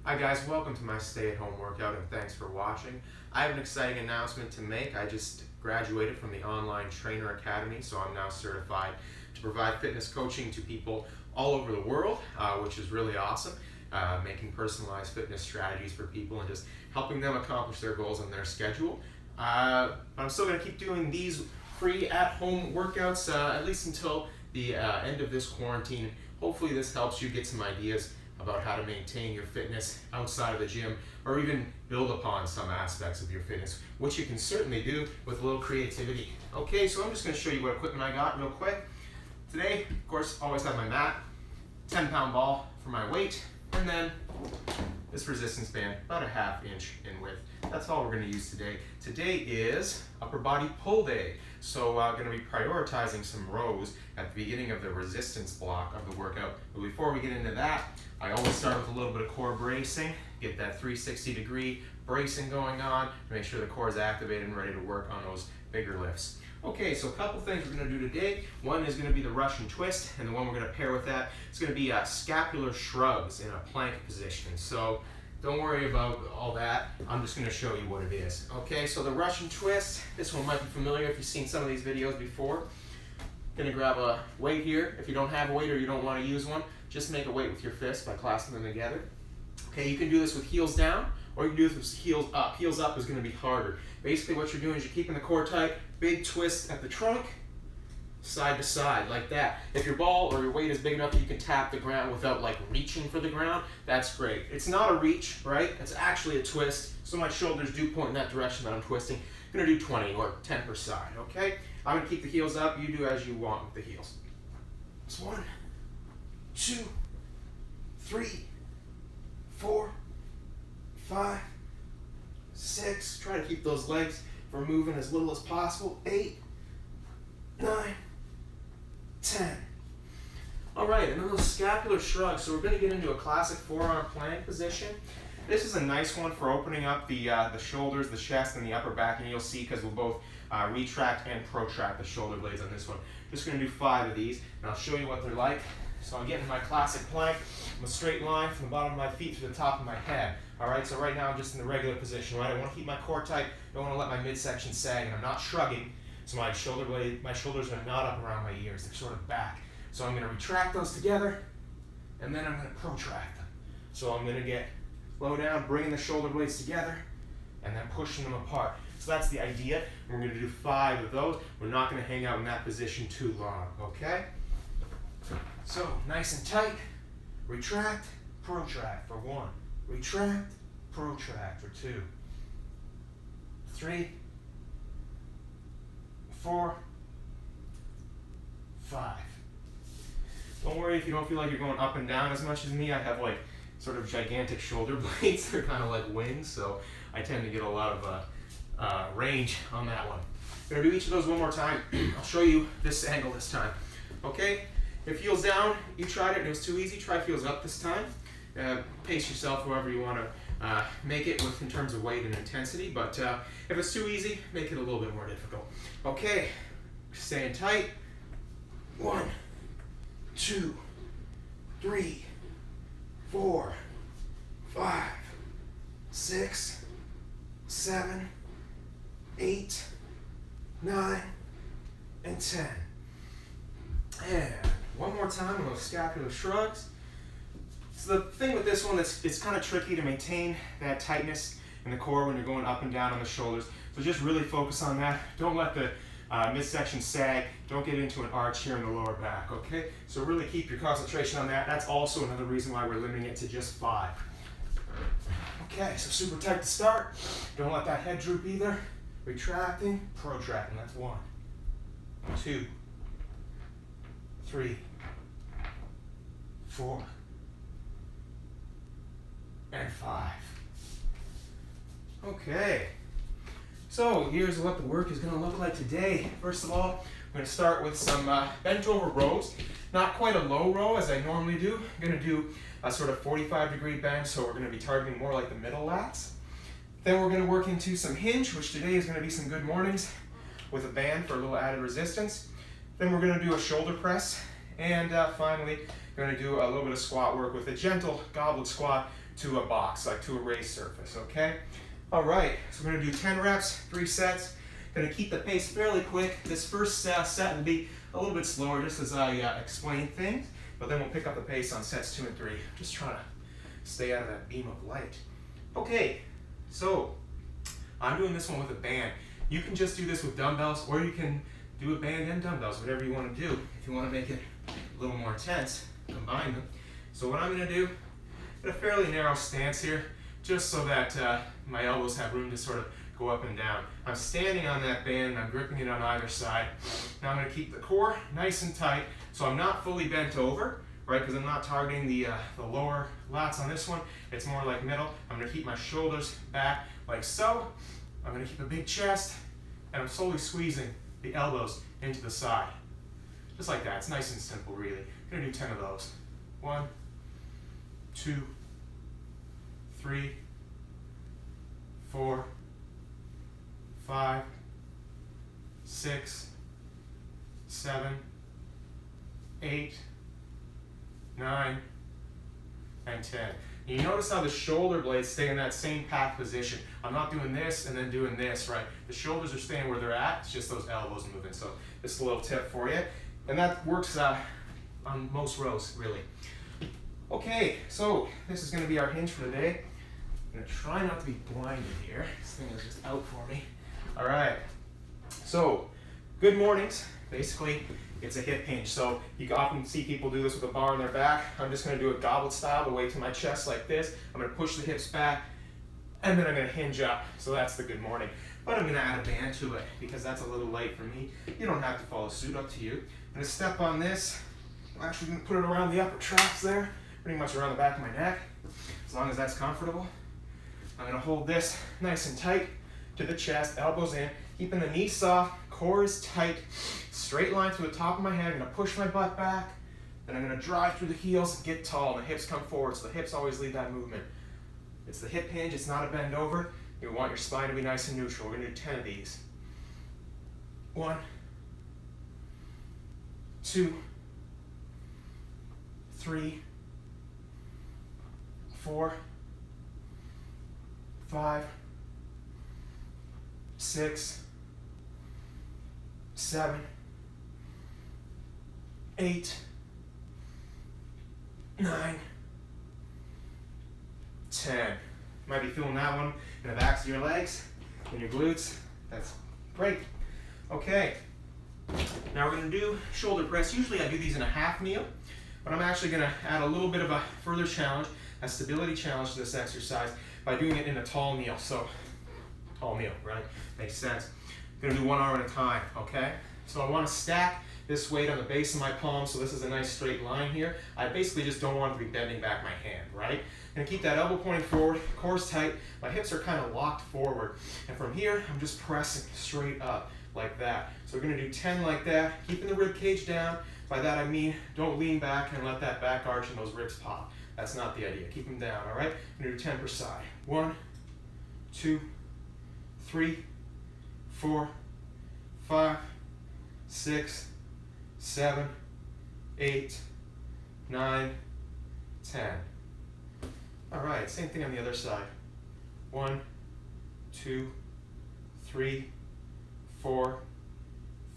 Hi guys, welcome to my stay-at-home workout and thanks for watching. I have an exciting announcement to make. I just graduated from the Online Trainer Academy, so I'm now certified to provide fitness coaching to people all over the world, which is really awesome. Making personalized fitness strategies for people and just helping them accomplish their goals on their schedule. But I'm still going to keep doing these free at-home workouts at least until the end of this quarantine. Hopefully this helps you get some ideas about how to maintain your fitness outside of the gym or even build upon some aspects of your fitness, which you can certainly do with a little creativity. Okay, so I'm just going to show you what equipment I got real quick. Today, of course, always have my mat, 10-pound ball for my weight, and then this resistance band, about a ½ inch in width. That's all we're going to use today. Today is upper body pull day. So I'm going to be prioritizing some rows at the beginning of the resistance block of the workout. But before we get into that, I always start with a little bit of core bracing, get that 360-degree bracing going on to make sure the core is activated and ready to work on those bigger lifts. Okay, so a couple things we're going to do today. One is going to be the Russian twist, and the one we're going to pair with that is going to be Scapular Shrugs in a plank position. So don't worry about all that. I'm just going to show you what it is. Okay, so the Russian twist, this one might be familiar if you've seen some of these videos before. Going to grab a weight here. If you don't have a weight or you don't want to use one, just make a weight with your fist by clasping them together. Okay, you can do this with heels down or you can do this with heels up. Heels up is going to be harder. Basically what you're doing is you're keeping the core tight, big twist at the trunk, side to side, like that. If your ball or your weight is big enough that you can tap the ground without like reaching for the ground, that's great. It's not a reach, right? It's actually a twist. So my shoulders do point in that direction that I'm twisting. I'm gonna do 20 or 10 per side, okay? I'm gonna keep the heels up. You do as you want with the heels. It's 1, 2, 3, 4, 5, 6. Try to keep those legs from moving as little as possible. 8, 9, 10. All right, and then those scapular shrugs. So we're going to get into a classic forearm plank position. This is a nice one for opening up the shoulders, the chest, and the upper back, and you'll see because we'll both retract and protract the shoulder blades on this one. Just going to do 5 of these, and I'll show you what they're like. So I'm getting my classic plank. I'm a straight line from the bottom of my feet to the top of my head. All right, so right now I'm just in the regular position, right? I want to keep my core tight. I don't want to let my midsection sag, and I'm not shrugging. So my shoulders are not up around my ears. They're sort of back. So I'm going to retract those together, and then I'm going to protract them. So I'm going to get low down, bringing the shoulder blades together, and then pushing them apart. So that's the idea. We're going to do 5 of those. We're not going to hang out in that position too long, okay? So nice and tight. Retract, protract for 1. Retract, protract for 2. 3, 4, 5. Don't worry if you don't feel like you're going up and down as much as me. I have like sort of gigantic shoulder blades. They're kind of like wings, so I tend to get a lot of range on that one. I'm going to do each of those one more time. I'll show you this angle this time. Okay? If heels down, you tried it and it was too easy, try heels up this time. Pace yourself however you want to make it in terms of weight and intensity, but if it's too easy, make it a little bit more difficult. Okay, staying tight. 1, 2, 3, 4, 5, 6, 7, 8, 9, and 10. And one more time on those scapular shrugs. So the thing with this one is it's kind of tricky to maintain that tightness in the core when you're going up and down on the shoulders. So just really focus on that. Don't let the midsection sag. Don't get into an arch here in the lower back, okay? So really keep your concentration on that. That's also another reason why we're limiting it to just 5. Okay, so super tight to start. Don't let that head droop either. Retracting, protracting. That's 1, 2, 3, 4, and 5. Okay, so here's what the work is going to look like today. First of all, I'm going to start with some bent over rows. Not quite a low row as I normally do. I'm going to do a sort of 45-degree bend, so we're going to be targeting more like the middle lats. Then we're going to work into some hinge, which today is going to be some good mornings with a band for a little added resistance. Then we're going to do a shoulder press, and finally, going to do a little bit of squat work with a gentle goblet squat to a box, like to a raised surface, okay? All right, so we're gonna do 10 reps, 3 sets. Gonna keep the pace fairly quick. This first set will be a little bit slower just as I explain things, but then we'll pick up the pace on sets 2 and 3. Just trying to stay out of that beam of light. Okay, so I'm doing this one with a band. You can just do this with dumbbells, or you can do a band and dumbbells, whatever you want to do. If you want to make it a little more intense, combine them. So what I'm going to do, in a fairly narrow stance here, just so that my elbows have room to sort of go up and down. I'm standing on that band, and I'm gripping it on either side. Now I'm going to keep the core nice and tight, so I'm not fully bent over, right, because I'm not targeting the lower lats on this one. It's more like middle. I'm going to keep my shoulders back like so. I'm going to keep a big chest, and I'm slowly squeezing the elbows into the side. Just like that. It's nice and simple, really. I'm going to do 10 of those. 1, 2, 3, 4, 5, 6, 7, 8, 9, and 10. You notice how the shoulder blades stay in that same pack position. I'm not doing this and then doing this, right? The shoulders are staying where they're at. It's just those elbows moving. So this is a little tip for you. And that works on most rows, really. Okay, so this is going to be our hinge for today. I'm going to try not to be blinded here. This thing is just out for me. All right. So, good mornings. Basically, it's a hip hinge. So you often see people do this with a bar on their back. I'm just going to do a goblet style, the way to my chest like this. I'm going to push the hips back, and then I'm going to hinge up. So that's the good morning. But I'm going to add a band to it because that's a little light for me. You don't have to follow suit, up to you. I'm going to step on this. I'm actually going to put it around the upper traps there, pretty much around the back of my neck, as long as that's comfortable. I'm going to hold this nice and tight to the chest, elbows in, keeping the knees soft, core is tight, straight line through the top of my head. I'm going to push my butt back, then I'm going to drive through the heels and get tall, and the hips come forward, so the hips always lead that movement. It's the hip hinge, it's not a bend over. You want your spine to be nice and neutral. We're going to do 10 of these. 1, 2, 3, 4, 5, 6, 7, 8, 9, 10. You might be feeling that one in the backs of your legs, in your glutes. That's great. Okay. Now we're going to do shoulder press. Usually I do these in a half kneel, but I'm actually going to add a little bit of a further challenge, a stability challenge to this exercise by doing it in a tall kneel. So, tall kneel, right? Makes sense. I'm going to do one arm at a time, okay? So I want to stack this weight on the base of my palm, so this is a nice straight line here. I basically just don't want to be bending back my hand, right? I'm going to keep that elbow pointing forward, core's tight, my hips are kind of locked forward. And from here, I'm just pressing straight up like that. So we're going to do 10 like that, keeping the rib cage down. By that I mean, don't lean back and let that back arch and those ribs pop. That's not the idea. Keep them down, all right? I'm going to do 10 per side. 1, 2, 3, 4, 5, 6, 7, 8, 9, 10. All right, same thing on the other side. 1, 2, 3, 4,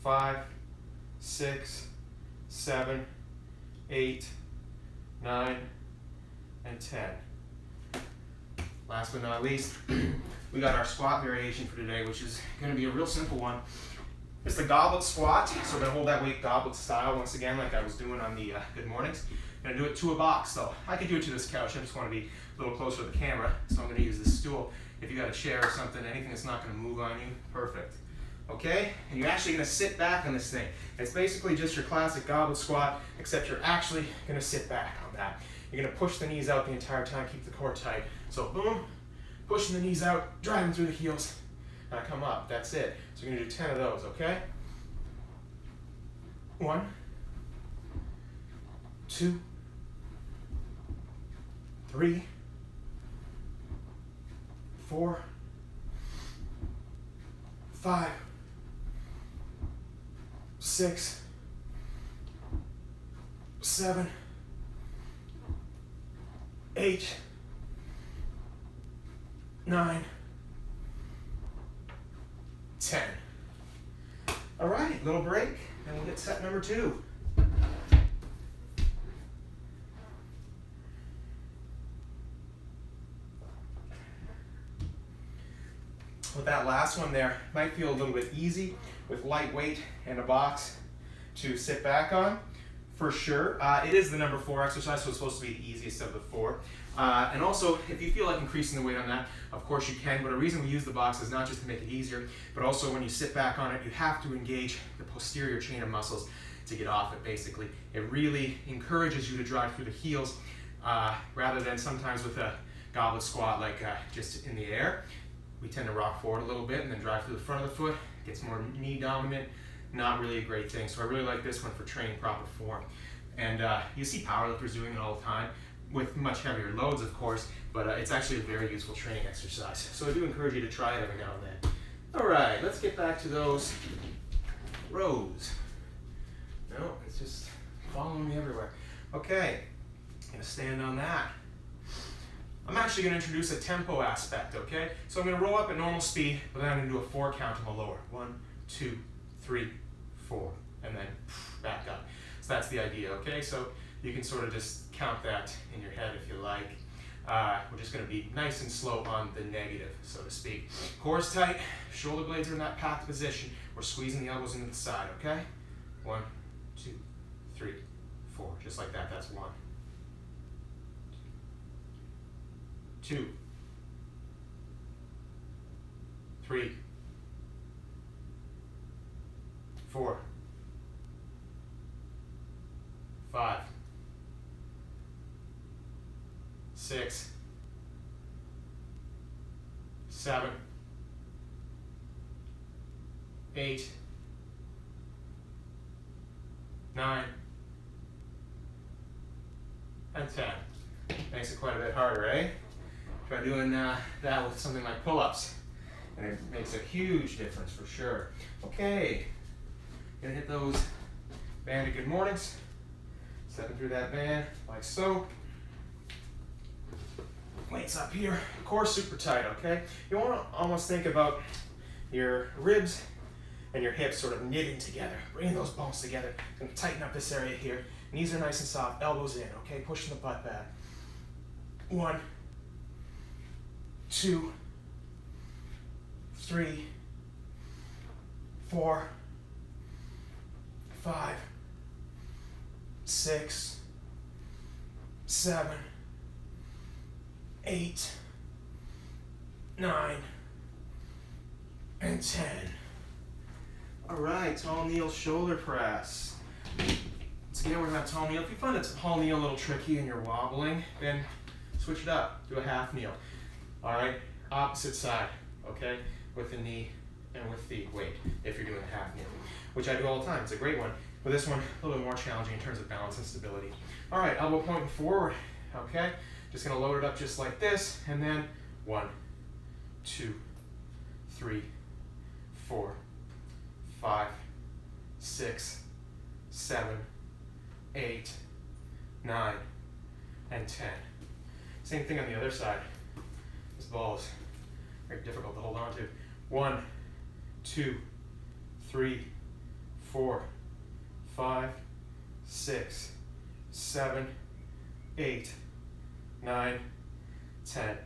5, 6, 7, 8, 9, and 10. Last but not least, we got our squat variation for today, which is going to be a real simple one. It's the goblet squat. So I'm going to hold that weight goblet style once again, like I was doing on the good mornings. I'm going to do it to a box, though. I could do it to this couch. I just want to be a little closer to the camera, so I'm going to use this stool. If you got a chair or something, anything that's not going to move on you, perfect. Okay? And you're actually going to sit back on this thing. It's basically just your classic goblet squat, except you're actually going to sit back on that. You're going to push the knees out the entire time, keep the core tight. So boom, pushing the knees out, driving through the heels. Now come up, that's it. So you're going to do 10 of those, okay? 1, 2, 3, 4, 5, 6, 7, 8, 9, 10. All right, little break, and we'll get set number 2. With that last one there, might feel a little bit easy with light weight and a box to sit back on, for sure. It is the number 4 exercise, so it's supposed to be the easiest of the 4. And also, if you feel like increasing the weight on that, of course you can, but a reason we use the box is not just to make it easier, but also when you sit back on it, you have to engage the posterior chain of muscles to get off it, basically. It really encourages you to drive through the heels, rather than sometimes with a goblet squat, like just in the air. We tend to rock forward a little bit and then drive through the front of the foot. It gets more knee dominant, not really a great thing. So I really like this one for training proper form. And you see powerlifters doing it all the time, with much heavier loads, of course, but it's actually a very useful training exercise. So I do encourage you to try it every now and then. All right, let's get back to those rows. No, it's just following me everywhere. Okay, I'm gonna stand on that. I'm actually gonna introduce a tempo aspect, okay? So I'm gonna roll up at normal speed, but then I'm gonna do a 4 count on the lower. 1, 2, 3, 4, and then back up. So that's the idea, okay? So you can sort of just count that in your head if you like. We're just gonna be nice and slow on the negative, so to speak. Core is tight, shoulder blades are in that packed position. We're squeezing the elbows into the side, okay? 1, 2, 3, 4, just like that. That's 1, 2, 3, 4, 5, 6, 7, 8, 9, and 10. Makes it quite a bit harder, eh? Try doing that with something like pull-ups, and it makes a huge difference for sure. Okay, gonna hit those Bandy good mornings. Stepping through that band like so. Weights up here, core super tight, okay? You want to almost think about your ribs and your hips sort of knitting together, bringing those bones together. Gonna tighten up this area here. Knees are nice and soft, elbows in, okay? Pushing the butt back. 1, 2, 3, 4, 5, 6, 7, 8, 9, and 10. All right, tall kneel shoulder press. Once again, we're gonna have tall kneel. If you find that tall kneel a little tricky and you're wobbling, then switch it up, do a half kneel. All right, opposite side, okay, with the knee and with the weight, if you're doing a half kneel, which I do all the time. It's a great one. But this one, a little bit more challenging in terms of balance and stability. All right, elbow pointing forward, okay? Just gonna load it up just like this, and then 1, 2, 3, 4, 5, 6, 7, 8, 9, and 10. Same thing on the other side. This ball is very difficult to hold on to. 1, 2, 3, 4, 5, 6, 7, 8, 9, 10.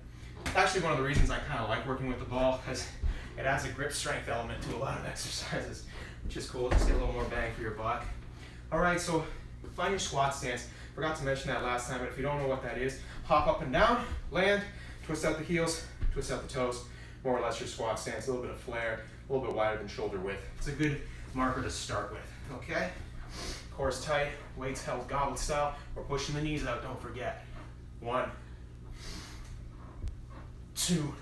Actually, one of the reasons I kind of like working with the ball, because it adds a grip strength element to a lot of exercises, which is cool. Just get a little more bang for your buck. All right, so find your squat stance. Forgot to mention that last time, but if you don't know what that is, hop up and down, land, twist out the heels, twist out the toes, more or less your squat stance. A little bit of flare, a little bit wider than shoulder width. It's a good marker to start with, okay? Core is tight, weights held goblet style. We're pushing the knees out, don't forget. 1, 2,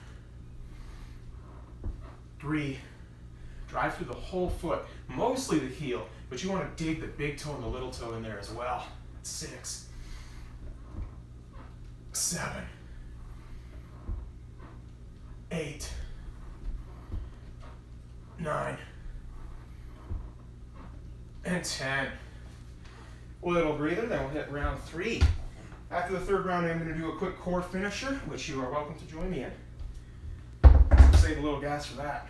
3. Drive through the whole foot, mostly the heel, but you want to dig the big toe and the little toe in there as well. 6, 7, 8, 9, and 10. A little breather, then we'll hit round 3. After the third round, I'm going to do a quick core finisher, which you are welcome to join me in. save a little gas for that.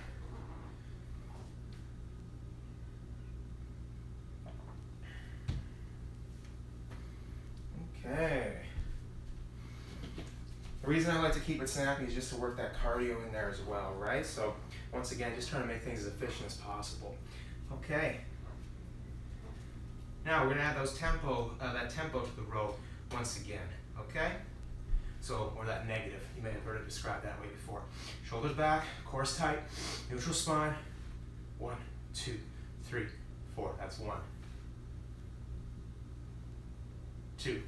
Okay. The reason I like to keep it snappy is just to work that cardio in there as well, right? So once again, just trying to make things as efficient as possible. Okay. Now we're gonna add that tempo to the row once again, okay? So, or that negative, you may have heard it described that way before. Shoulders back, core tight, neutral spine. 1, 2, 3, 4, that's 1. 2,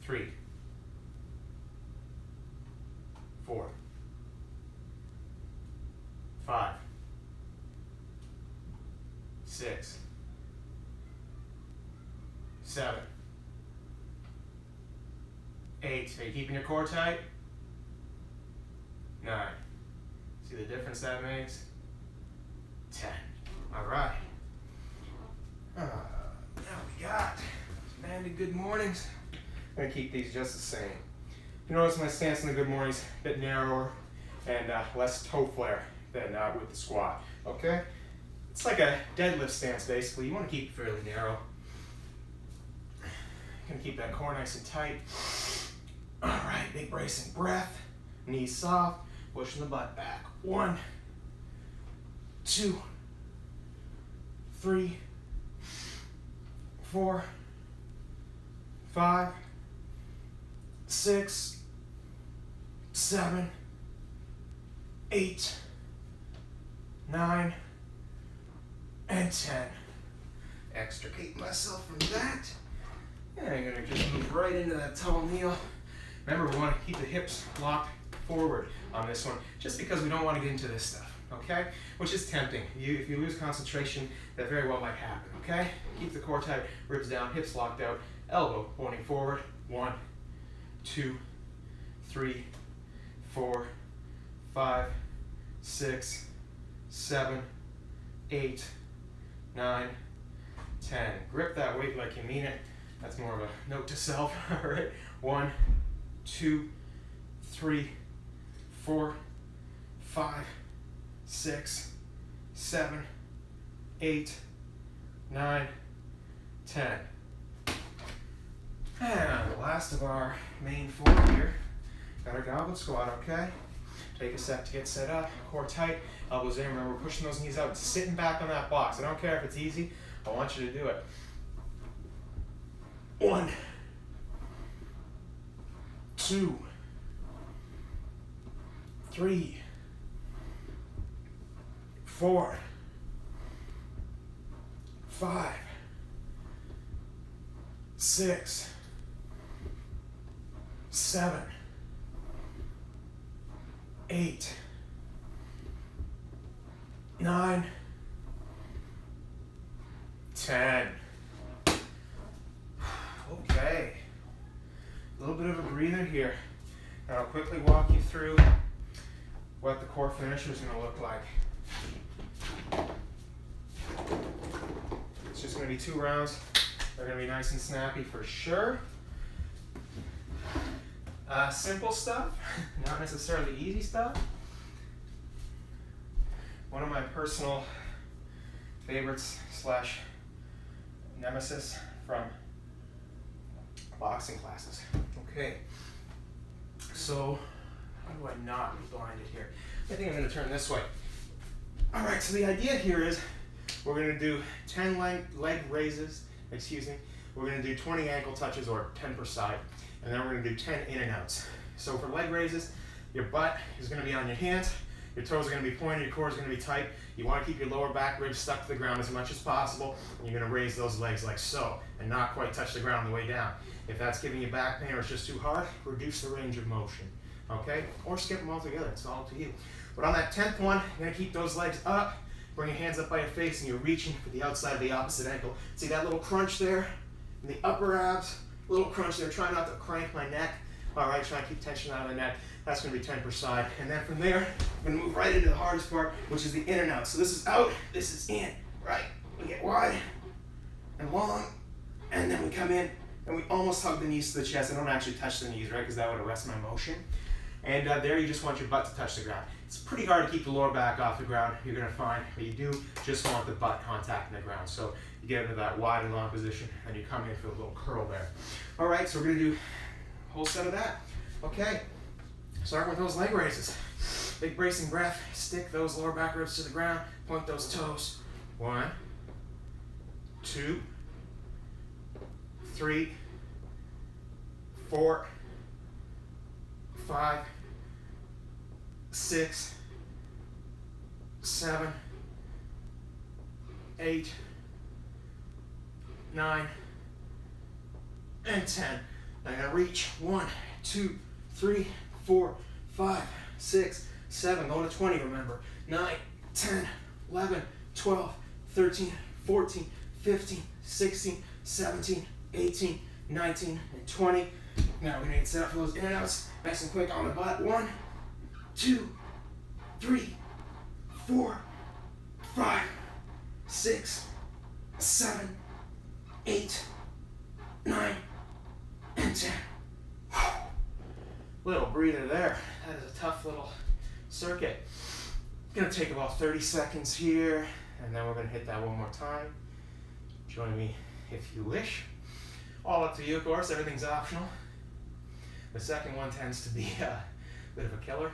3, 4, 5, 6, 7, 8. Are you keeping your core tight? 9. See the difference that makes? 10. All right. Now we got Bandy good mornings. I'm going to keep these just the same. You notice my stance in the good mornings a bit narrower and less toe flare than with the squat. Okay? It's like a deadlift stance basically. You want to keep it fairly narrow. You're going to keep that core nice and tight. All right, big bracing breath. Knees soft. Pushing the butt back. 1, 2, 3, 4, 5, 6, 7, 8, 9, and 10. Extricate myself from that. And I'm gonna just move right into that tall kneel. Remember, we want to keep the hips locked forward on this one, just because we don't want to get into this stuff, okay? Which is tempting. If you lose concentration, that very well might happen, okay? Keep the core tight, ribs down, hips locked out, elbow pointing forward. 1, 2, 3, 4, 5, 6, 7, 8, 9, 10. Grip that weight like you mean it. That's more of a note to self, all right? 1, 2, 3, 4, 5, 6, 7, 8, 9, 10. And the last of our main 4 here, got our goblet squat, okay? Take a sec to get set up, core tight, elbows in. Remember, we're pushing those knees out, sitting back on that box. I don't care if it's easy, I want you to do it. 1, 2, 3, 4, 5, 6, 7, 8, 9, 10. Okay, a little bit of a breather here. And I'll quickly walk you through what the core finisher is going to look like. It's just going to be 2 rounds. They're going to be nice and snappy for sure. Simple stuff, not necessarily easy stuff. One of my personal favorites / nemesis from boxing classes. Okay, so how do I not be blinded here? I think I'm going to turn this way. All right, so the idea here is we're going to do 10 leg raises, we're going to do 20 ankle touches, or 10 per side, and then we're going to do 10 in and outs. So for leg raises, your butt is going to be on your hands, your toes are going to be pointed, your core is going to be tight. You want to keep your lower back ribs stuck to the ground as much as possible, and you're going to raise those legs like so, and not quite touch the ground on the way down. If that's giving you back pain or it's just too hard, reduce the range of motion, okay? Or skip them altogether, it's all up to you. But on that 10th one, you're going to keep those legs up, bring your hands up by your face, and you're reaching for the outside of the opposite ankle. See that little crunch there in the upper abs? Little crunch there, try not to crank my neck. All right, try and keep tension out of the neck. That's going to be 10 per side. And then from there, I'm going to move right into the hardest part, which is the in and out. So this is out, this is in, right? We get wide and long, and then we come in, and we almost hug the knees to the chest. I don't actually touch the knees, right? Because that would arrest my motion. And there you just want your butt to touch the ground. It's pretty hard to keep the lower back off the ground, you're gonna find, but you do just want the butt contacting the ground. So you get into that wide and long position, and you come in for a little curl there. All right, so we're gonna do a whole set of that. Okay, starting with those leg raises. Big bracing breath, stick those lower back ribs to the ground, point those toes. 1, 2, 3, 4, 5, 6, 7, 8, 9, and 10. Now I'm gonna reach 1, 2, 3, 4, 5, 6, 7, going to 20, remember. 9, 10, 11, 12, 13, 14, 15, 16, 17, 18, 19, and 20. Now we're gonna get set up for those in and outs. Nice and quick on the butt. 1, 2, 3, 4, 5, 6, 7, 8, 9, and 10. Little breather there. That is a tough little circuit. Gonna take about 30 seconds here, and then we're gonna hit that one more time. Join me if you wish. All up to you, of course. Everything's optional. The second one tends to be a bit of a killer.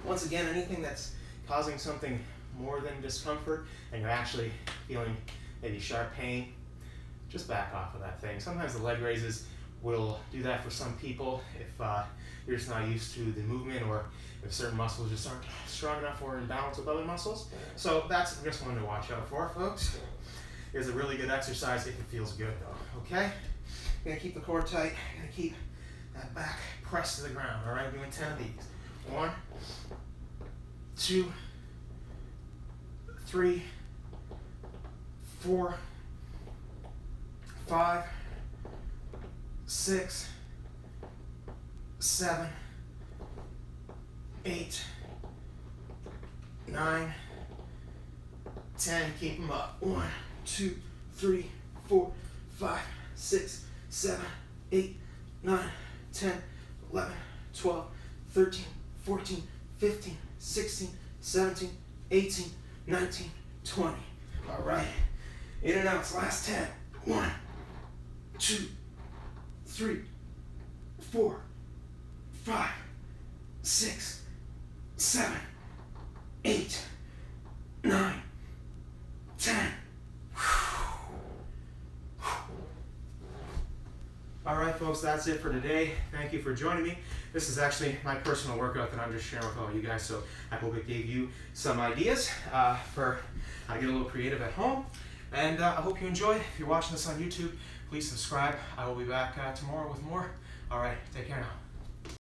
Once again, anything that's causing something more than discomfort and you're actually feeling maybe sharp pain, just back off of that thing. Sometimes the leg raises will do that for some people if you're just not used to the movement, or if certain muscles just aren't strong enough or in balance with other muscles. So that's just one to watch out for, folks. It's a really good exercise if it feels good though, okay? You're gonna keep the core tight, you're gonna keep that back pressed to the ground, all right? Doing 10 of these. 1, 2, 3, 4, 5, 6, 7, 8, 9, 10. Keep them up. 1, 2, 3, 4, 5, 6, 7, 8, 9, 10, 11, 12, 13, 14, 15, 16, 17, 18, 19, 20. All right. In and outs, last 10. 1, 2, 3, 4, 5, 6, 7, 8, 9, 10. All right, folks, that's it for today. Thank you for joining me. This is actually my personal workout that I'm just sharing with all you guys, so I hope it gave you some ideas for how to get a little creative at home. And I hope you enjoyed. If you're watching this on YouTube, please subscribe. I will be back tomorrow with more. All right, take care now.